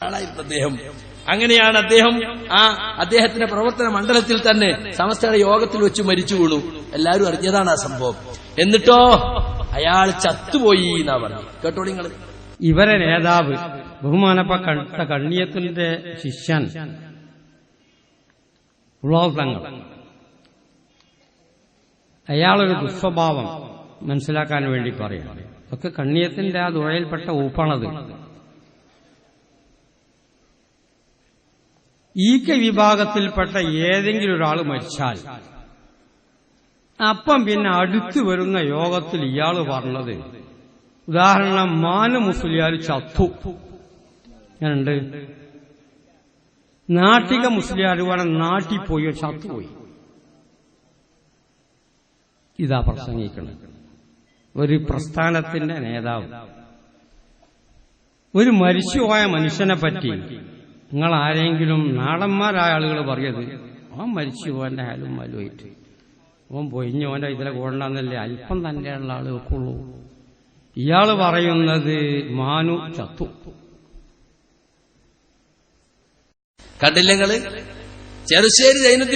ആളായിരുന്നു അദ്ദേഹം. അങ്ങനെയാണ് അദ്ദേഹത്തിന്റെ പ്രവർത്തന മണ്ഡലത്തിൽ തന്നെ സമസ്തയുടെ യോഗത്തിൽ വെച്ച് മരിച്ചു വീണു. എല്ലാവരും അറിഞ്ഞതാണ് ആ സംഭവം. എന്നിട്ടോ അയാൾ ചത്തുപോയി എന്നാ പറഞ്ഞു. കേട്ടോ നിങ്ങൾ. ഇവരെ നേതാവ് ബഹുമാനപ്പെട്ട കണ്ണിയത്തിന്റെ ശിഷ്യൻ തങ്ങൾ, അയാളൊരു ദുസ്വഭാവം മനസ്സിലാക്കാൻ വേണ്ടി പറയാം. ഒക്കെ കണ്ണിയത്തിന്റെ ആ ദുഴയിൽപ്പെട്ട ഊപ്പാണത്. ഈക്ക വിഭാഗത്തിൽപ്പെട്ട ഏതെങ്കിലും ഒരാൾ മരിച്ചാൽ അപ്പം പിന്നെ അടുത്തു വരുന്ന യോഗത്തിൽ ഇയാൾ പറഞ്ഞത്, ഉദാഹരണം മാനു മുസ്ലിയാർ ചത്തു, ഞാനുണ്ട്, നാട്ടിക മുസ്ലിയാർ വേണം നാട്ടിപ്പോയോ ചത്തുപോയി, ഇതാ പ്രസംഗിക്കണം ഒരു പ്രസ്ഥാനത്തിന്റെ നേതാവ്. ഒരു മരിച്ചുപോയ മനുഷ്യനെ പറ്റി നിങ്ങൾ ആരെങ്കിലും നാടന്മാരായ ആളുകൾ പറയത്, അവൻ മരിച്ചു പോന്റെ ഹാലും മലുമായിട്ട് അവൻ പൊയിഞ്ഞു, അവന്റെ ഇതിലെ കൊണ്ടെന്നല്ലേ അല്പം തന്നെയുള്ള ആളുകൾക്കുള്ളൂ. ഇയാള് പറയുന്നത് മാനു ചത്തു. കണ്ടില്ലെങ്ങള് ചെറുശ്ശേരി